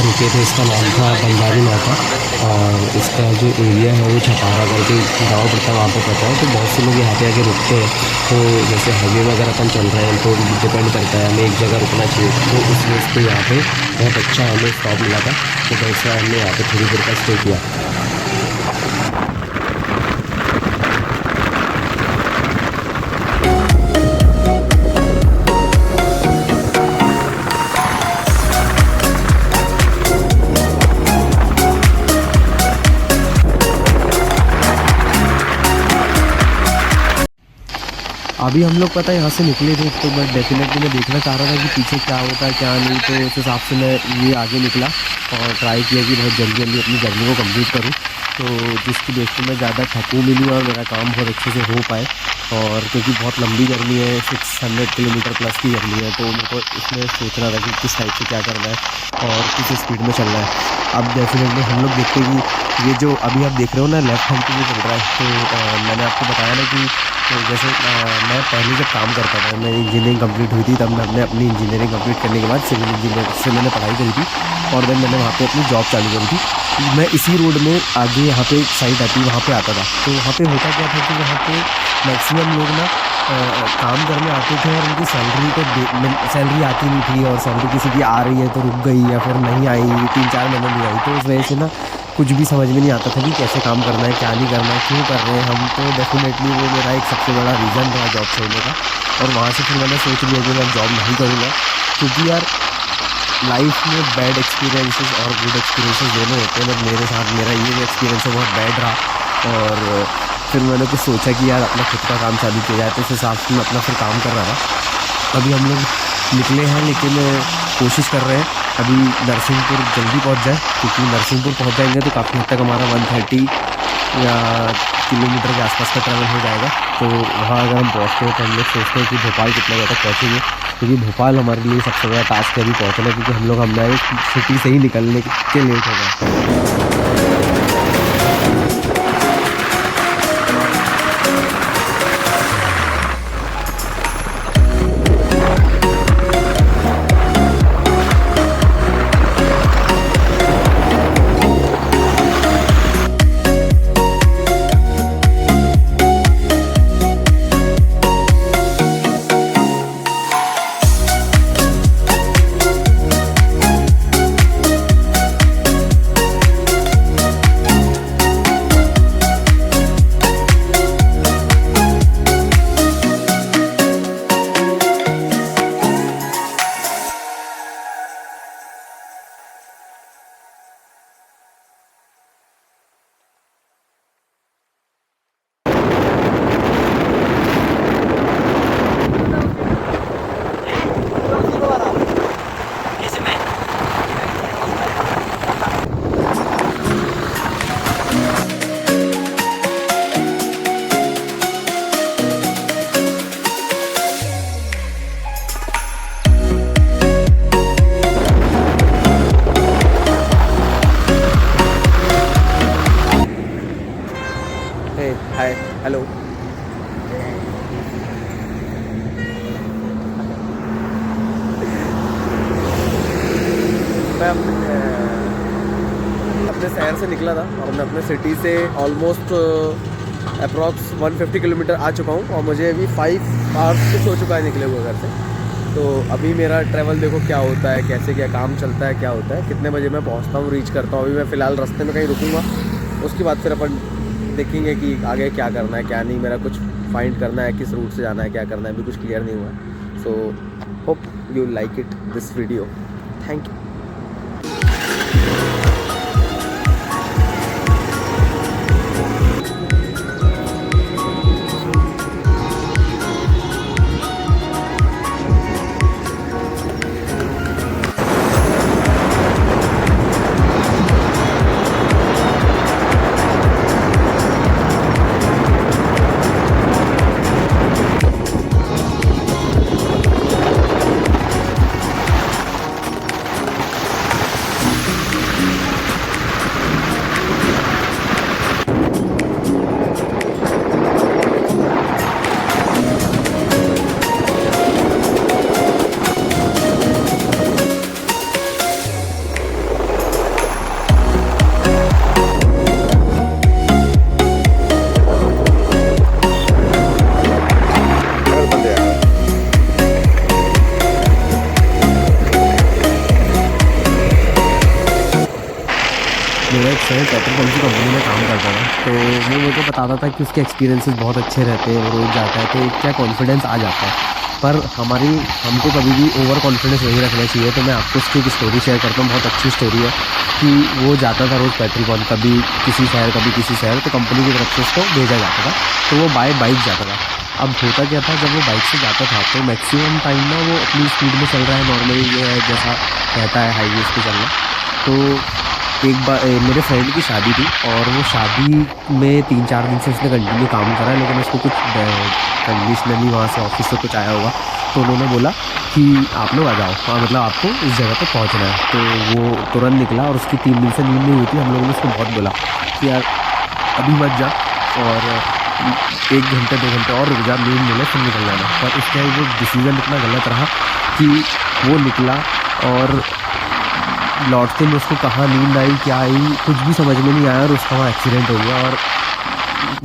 रुके थे, इसका नाम था बंजारी नाका और इसका जो एरिया है वो छपारा करके गाँव पड़ता है, वहाँ पे पड़ता है। तो बहुत से लोग यहाँ पे आके रुकते हैं। तो जैसे हाईवे वगैरह अपन चल रहे हैं तो डिपेंड करता है हमें एक जगह रुकना चाहिए। तो उस बेस पे यहाँ पे बहुत अच्छा हमें स्टॉप मिला था, तो वैसे हमने यहाँ पे थोड़ी देर का स्टे किया। अभी हम लोग पता है यहाँ से निकले थे, तो मैं डेफिनेटली मैं देखना चाह रहा था कि पीछे क्या होता है क्या नहीं। तो उस हिसाब से मैं ये आगे निकला और ट्राई किया कि बहुत जल्दी जल्दी अपनी जर्नी को कंप्लीट करूँ, तो जिसकी बेस पर मैं ज़्यादा थकूँ भी नहीं और मेरा काम बहुत अच्छे से हो पाए। और क्योंकि बहुत लंबी जर्नी है, 600 किलोमीटर प्लस की जर्नी है, तो मेरे को इसमें सोचना था कि किस टाइप से क्या करना है और किस स्पीड में चलना है। अब डेफिनेटली हम लोग देखते हैं कि ये जो अभी आप देख रहे हो ना लेफ्ट हैंड पे जो चल रहा है, तो मैंने आपको बताया ना कि तो जैसे मैं पहले जब काम करता था, मैं इंजीनियरिंग कंप्लीट हुई थी, तब मैंने अपनी इंजीनियरिंग कंप्लीट करने के बाद सिविल इंजीनियर से मैंने पढ़ाई करी थी और देन मैंने वहाँ पे अपनी जॉब चालू करी थी। मैं इसी रोड में आगे यहाँ पे एक साइट आती है, वहाँ पे आता था। तो वहाँ पे होता क्या था कि वहाँ पे मैक्सिमम लोग ना काम करने आते थे और उनकी सैलरी आती नहीं थी, और सैलरी किसी की आ रही है तो रुक गई या फिर नहीं आई, 3-4 महीने नहीं आई। तो उस वजह से ना कुछ भी समझ में नहीं आता था कि कैसे काम करना है, क्या नहीं करना है, क्यों कर रहे हैं हम। तो डेफिनेटली वो मेरा एक सबसे बड़ा रीज़न था जॉब छोड़ने का। और वहाँ से फिर मैंने सोच लिया कि मैं जॉब नहीं करूँगा, क्योंकि यार लाइफ में बैड एक्सपीरियंसेस और गुड एक्सपीरियंसेस दोनों होते हैं। बट मेरे साथ मेरा ये एक्सपीरियंस है बहुत बैड रहा, और फिर मैंने कुछ सोचा कि यार अपना खुद का काम चालू किया जाए। तो उस हिसाब से मैं अपना फिर काम कर रहा था। अभी हम लोग निकले हैं, लेकिन कोशिश कर रहे हैं अभी नरसिंहपुर जल्दी पहुंच जाए, क्योंकि नरसिंहपुर पहुंच जाएंगे तो काफ़ी हद तक हमारा 130 या किलोमीटर के आसपास का ट्रैवल हो जाएगा। तो वहाँ अगर हम पहुँचते हैं तो हम लोग सोचते हैं कि भोपाल कितना ज़्यादा पहुँचेंगे, क्योंकि भोपाल हमारे लिए सबसे बड़ा टास्क है अभी पहुँचना, क्योंकि हम लोग हमारे सिटी से ही निकलने के लेट हो गए। हाय हेलो, मैं अपने शहर से निकला था और मैं अपने सिटी से ऑलमोस्ट अप्रॉक्स 150 किलोमीटर आ चुका हूँ, और मुझे अभी 5 आवर्स कुछ हो चुका है निकले हुए घर से। तो अभी मेरा ट्रैवल देखो क्या होता है, कैसे क्या काम चलता है, क्या होता है, कितने बजे मैं पहुंचता हूँ, रीच करता हूँ। अभी मैं फ़िलहाल रास्ते में कहीं रुकूँगा, उसके बाद फिर अपन देखेंगे कि आगे क्या करना है क्या नहीं। मेरा कुछ फाइंड करना है, किस रूट से जाना है, क्या करना है, अभी कुछ क्लियर नहीं हुआ है। So hope you like it this video. Thank you. मेरा एक फ्रेंड पेट्रोल पंप की कंपनी में काम करता था, तो वो मेरे को बताता था कि उसके एक्सपीरियंसेस बहुत अच्छे रहते हैं, वो रोज़ जाता है तो एक क्या कॉन्फिडेंस आ जाता है। पर हमको कभी भी ओवर कॉन्फिडेंस नहीं रखना चाहिए। तो मैं आपको उसकी एक स्टोरी शेयर करता हूँ, बहुत अच्छी स्टोरी है कि वो जाता था रोज़ पेट्रोल पंप, कभी किसी शहर कभी किसी शहर, तो कंपनी की तरफ से उसको भेजा जाता था। तो वो बाय बाइक जाता था। अब होता क्या था, जब वो बाइक से जाता था तो मैक्सिमम टाइम ना वो अपनी स्पीड में चल रहा है, नॉर्मली जो है जैसा रहता है हाईवेज़ पे चलना। तो एक बार मेरे फ्रेंड की शादी थी, और वो शादी में 3-4 दिन से उसने कंटिन्यू काम करा, लेकिन उसको कुछ कंडीशनली वहाँ से ऑफिस से कुछ आया होगा, तो उन्होंने बोला कि आप लोग आ जाओ, हाँ मतलब आपको इस जगह पर पहुँचना है। तो वो तुरंत निकला, और उसकी 3 दिन से नींद नहीं हुई थी। हम लोगों ने उसको बहुत बोला कि यार अभी मत जा, और 1 घंटे 2 घंटे और रुक जा, नींद मिले फिर निकल जाना। पर उसका वो डिसीज़न इतना गलत रहा कि वो निकला, और लौटते में उसको कहाँ नींद आई क्या आई कुछ भी समझ में नहीं आया, और उसका वहाँ एक्सीडेंट हो गया, और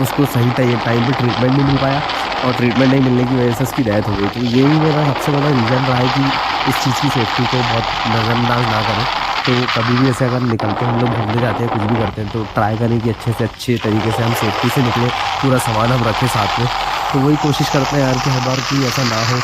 उसको सही टाइम पे ट्रीटमेंट नहीं मिल पाया, और ट्रीटमेंट नहीं मिलने की वजह से उसकी डेथ हो गई। तो यही मेरा सबसे बड़ा रीज़न रहा है कि इस चीज़ की सेफ्टी को बहुत नज़रअंदाज ना करें। तो कभी भी ऐसे अगर निकलते हैं, हम लोग घूमने जाते हैं, कुछ भी करते हैं, तो ट्राई करें कि अच्छे से अच्छे तरीके से हम सेफ्टी से निकलें, पूरा सामान हम रखें साथ में। तो वही कोशिश करते हैं यार कि हर बार कि ऐसा ना हो।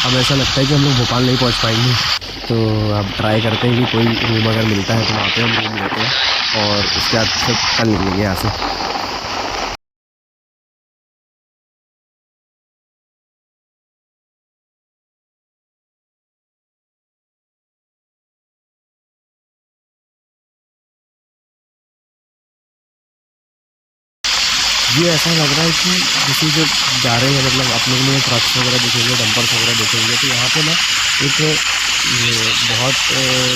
अब ऐसा लगता है कि हम लोग भोपाल नहीं पहुंच पाएंगे, तो अब ट्राई करते हैं कि कोई रूम अगर मिलता है तो वहाँ पे हम रूम लेते हैं, और उसके बाद फिर कल निकलेंगे यहाँ से। ये ऐसा लग रहा है कि जैसे जो जा रहे हैं, मतलब आप लोगों ने ट्रक्स वगैरह देखेंगे, डंपर्स वगैरह देखेंगे, तो यहाँ पे ना एक बहुत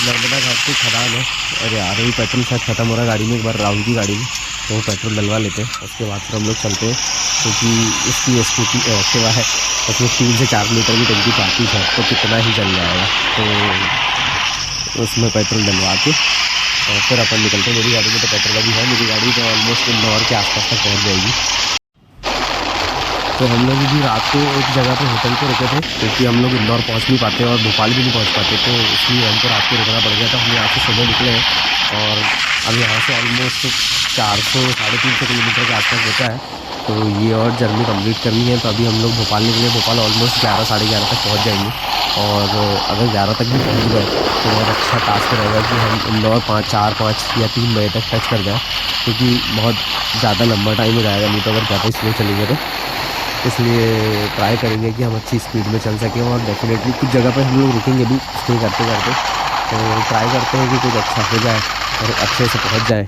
नर्मदा घाट की खदान है। अरे यार अभी पेट्रोल शायद ख़त्म हो रहा है गाड़ी में, एक बार राहुल की गाड़ी में, तो वो पेट्रोल डलवा लेते हैं, उसके बाद फिर हम लोग चलते हैं। क्योंकि इसकी स्कूटी एक्टिवा है, उसमें 3 से 4 लीटर की टंकी पाती है, तो कितना ही चल जाएगा। तो उसमें पेट्रोल डलवा के और फिर अपन निकलते हैं। मेरी गाड़ी में तो पेट्रोल अभी है, मेरी गाड़ी तो ऑलमोस्ट इंदौर के आसपास तक पहुंच जाएगी। तो हम लोग भी रात को एक जगह पे होटल पे रुके थे, क्योंकि हम लोग इंदौर पहुंच नहीं पाते और भोपाल भी नहीं पहुंच पाते, तो इसलिए हमको रात को रुकना पड़ गया था। हम यहाँ से सुबह निकले हैं, और अब यहाँ से ऑलमोस्ट 400-350 किलोमीटर के आसपास बचा है। तो ये और जर्नी कंप्लीट करनी है, तो अभी हम लोग भोपाल निकले। भोपाल ऑलमोस्ट 11-11:30 तक पहुँच जाएंगे, और अगर 11 तक भी पहुँच गए तो बहुत अच्छा टास्क रहेगा कि हम इंदौर 4-5 या 3 बजे तक टच कर जाए, क्योंकि बहुत ज़्यादा लंबा टाइम हो जाएगा नहीं तो अगर ज़्यादा स्लो चलेंगे तो। इसलिए ट्राई करेंगे कि हम अच्छी स्पीड में चल सकें, और डेफिनेटली कुछ जगह पर हम लोग रुकेंगे भी स्टे करते करते। तो ट्राई करते हैं कि कुछ अच्छा हो जाए और अच्छे से पहुंच जाए।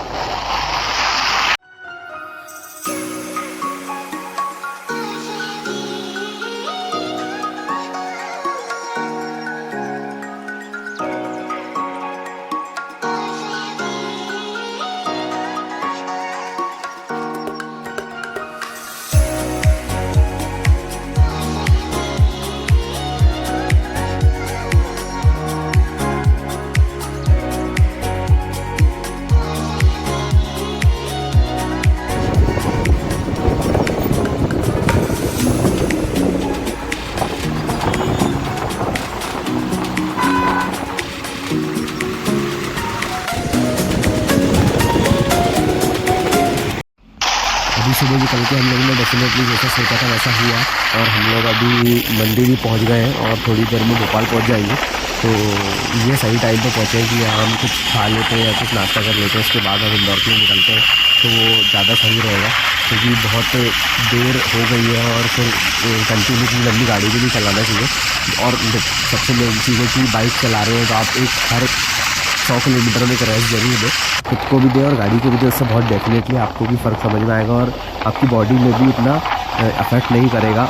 कि हम लोगों ने डेफिनेटली जैसा सोचा था वैसा हुआ और हम लोग अभी मंदिर ही पहुंच गए हैं और थोड़ी देर में भोपाल पहुंच जाएंगे। तो ये सही टाइम पे पहुँचे कि हम कुछ खा लेते हैं या कुछ नाश्ता कर लेते हैं, उसके बाद हम इंदौर के लिए निकलते हैं तो वो ज़्यादा सही रहेगा, क्योंकि बहुत देर हो गई है और फिर कंटिन्यू इतनी लंबी गाड़ी भी नहीं चलाना चाहिए। और सबसे मेन चीज़ है कि बाइक चला रहे हो तो आप एक हर 100 किलोमीटर में एक रेस्ट जरूर दे, खुद को भी दे और गाड़ी को भी दे। उससे बहुत डेफिनेटली आपको भी फ़र्क समझ में आएगा और आपकी बॉडी में भी इतना अफेक्ट नहीं करेगा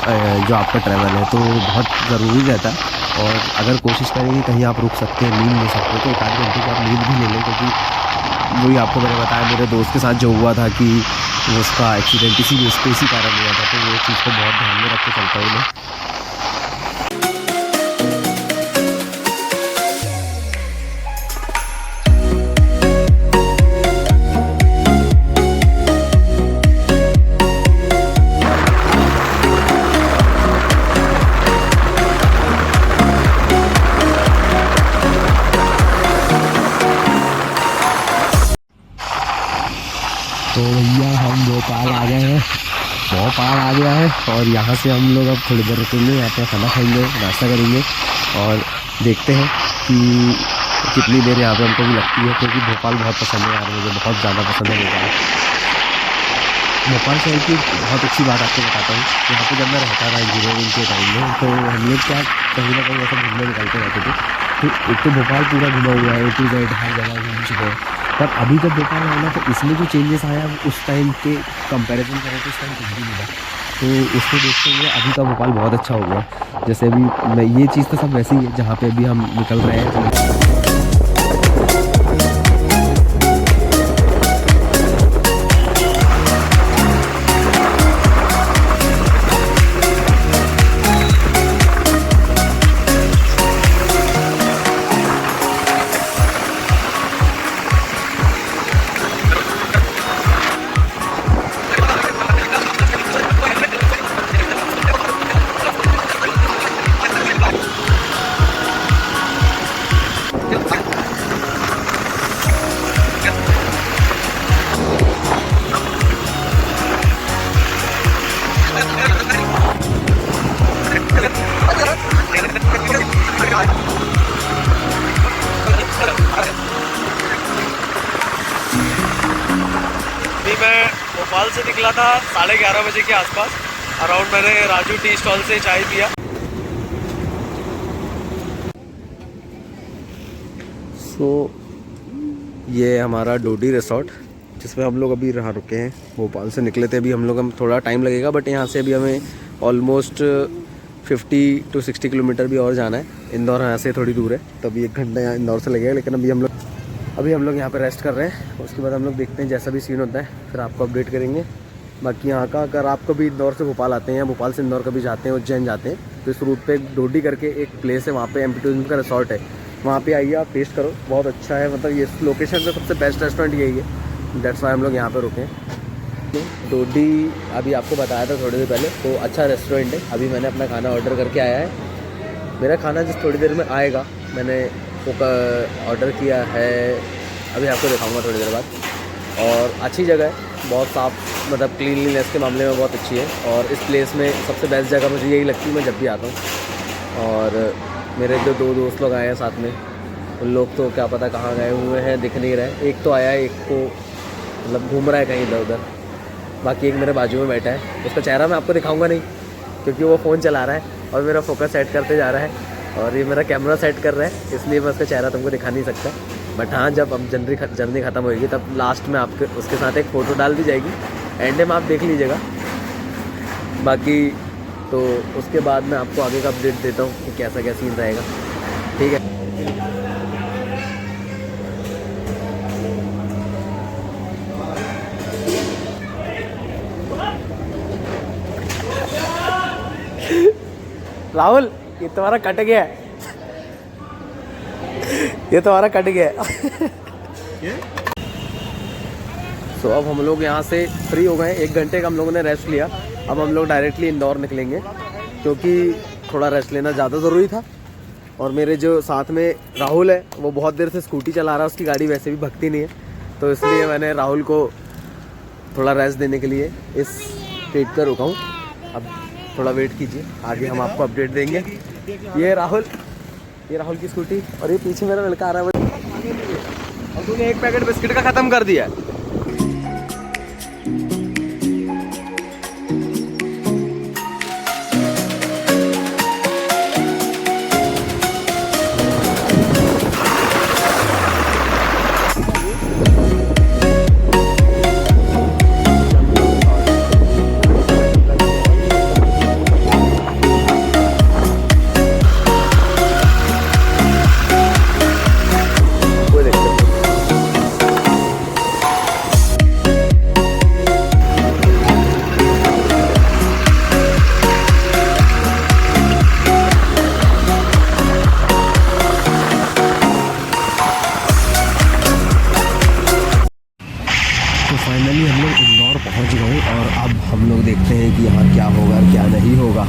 जो आपका ट्रैवल है। तो बहुत ज़रूरी रहता है और अगर कोशिश करेंगे कहीं आप रुक सकते हैं, नींद ले सकते हो तो 1 आध घंटे की आप नींद भी ले लें, क्योंकि वही आपको मैंने बताया मेरे दोस्त के साथ जो हुआ था कि उसका एक्सीडेंट इसी कारण हुआ था। तो वो चीज़ को बहुत ध्यान में रख के चलता हूँ मैं। तो भैया हम भोपाल आ गए हैं, भोपाल आ गया है और यहाँ से हम लोग अब थोड़ी देर रुकेंगे, यहाँ पे खाना खाएंगे, नाश्ता करेंगे और देखते हैं कि कितनी देर यहाँ पे हमको भी लगती है, क्योंकि भोपाल बहुत पसंद है यार, मुझे बहुत ज़्यादा पसंद है भोपाल। भोपाल शहर की बहुत अच्छी बात आपको बताता हूँ, यहाँ पे जब मैं रहता था इंजीनियरिंग के टाइम में तो हम लोग क्या कहीं ना कहीं ऐसा घूमने निकलते रहते थे। तो एक तो भोपाल पूरा घुमा हुआ है, A to Z हर जगह घूम चुके हैं, पर अभी जब भोपाल आया ना तो इसमें जो चेंजेस आया उस टाइम के कंपैरिजन करें तो उस टाइम कुछ भी नहीं था। तो उसको देखते हुए अभी का भोपाल बहुत अच्छा हो गया। जैसे अभी मैं ये चीज़ तो सब वैसे ही है जहाँ पे अभी हम निकल रहे हैं। मैं भोपाल से निकला था 11:30 बजे के आसपास अराउंड। मैंने राजू टी स्टॉल से चाय पिया। ये हमारा डोडी रिसोर्ट जिसमें हम लोग अभी यहाँ रुके हैं। भोपाल से निकले थे, अभी हम लोग थोड़ा टाइम लगेगा बट यहाँ से अभी हमें ऑलमोस्ट 50 to 60 किलोमीटर भी और जाना है। इंदौर यहाँ से थोड़ी दूर है, तो अभी 1 घंटा यहाँ इंदौर से लगेगा। लेकिन अभी हम लोग यहाँ पे रेस्ट कर रहे हैं, उसके बाद हम लोग देखते हैं जैसा भी सीन होता है फिर आपको अपडेट करेंगे। बाकी यहाँ का अगर आप कभी इंदौर से भोपाल आते हैं या भोपाल से इंदौर कभी जाते हैं, उज्जैन जाते हैं, तो इस रूट पे डोडी करके एक प्लेस है, वहाँ पे MP टूरिज्म का रिसोर्ट है, वहाँ पे आइए आप टेस्ट करो, बहुत अच्छा है। मतलब ये लोकेशन पे सबसे बेस्ट रेस्टोरेंट यही है, दैट्स वाई हम लोग यहाँ पे रुके हैं। डोडी अभी आपको बताया था थोड़ी देर पहले, तो अच्छा रेस्टोरेंट है। अभी मैंने अपना खाना ऑर्डर करके आया है, मेरा खाना जिस थोड़ी देर में आएगा, मैंने ऑर्डर किया है, अभी आपको दिखाऊंगा थोड़ी देर बाद। और अच्छी जगह है, बहुत साफ़, मतलब क्लीनलीनेस के मामले में बहुत अच्छी है। और इस प्लेस में सबसे बेस्ट जगह मुझे यही लगती है, मैं जब भी आता हूँ। और मेरे जो 2 दोस्त लोग आए हैं साथ में, उन लोग तो क्या पता कहाँ गए हुए हैं, दिख नहीं रहे। एक तो आया है, एक को मतलब घूम रहा है कहीं इधर उधर, बाकी एक मेरे बाजू में बैठा है, उसका चेहरा मैं आपको दिखाऊंगा नहीं क्योंकि वो फ़ोन चला रहा है और मेरा फोकस सेट करते जा रहा है और ये मेरा कैमरा सेट कर रहा है, इसलिए मैं उसका चेहरा तुमको दिखा नहीं सकता। बट हाँ, जब अब जर्नी ख़त्म होगी तब लास्ट में आपके उसके साथ एक फ़ोटो डाल दी जाएगी, एंड में आप देख लीजिएगा। बाकी तो उसके बाद मैं आपको आगे का अपडेट देता हूँ कि कैसा क्या सीन रहेगा, ठीक है। राहुल, ये तुम्हारा कट गया है, ये तुम्हारा कट गया है। सो अब हम लोग यहाँ से फ्री हो गए, 1 घंटे का हम लोगों ने रेस्ट लिया। अब हम लोग डायरेक्टली इंदौर निकलेंगे क्योंकि थोड़ा रेस्ट लेना ज़्यादा ज़रूरी था। और मेरे जो साथ में राहुल है, वो बहुत देर से स्कूटी चला रहा है, उसकी गाड़ी वैसे भी भगती नहीं है, तो इसलिए मैंने राहुल को थोड़ा रेस्ट देने के लिए इस स्ट्रेट कर रुका हूँ, अब थोड़ा वेट कीजिए, आगे हम आपको अपडेट देंगे। ये राहुल की स्कूटी और ये पीछे मेरा लड़का आ रहा है। और तूने एक पैकेट बिस्किट का ख़त्म कर दिया है। तो फाइनली हम लोग इंदौर पहुंच गए और अब हम लोग देखते हैं कि यहाँ क्या होगा और क्या नहीं होगा।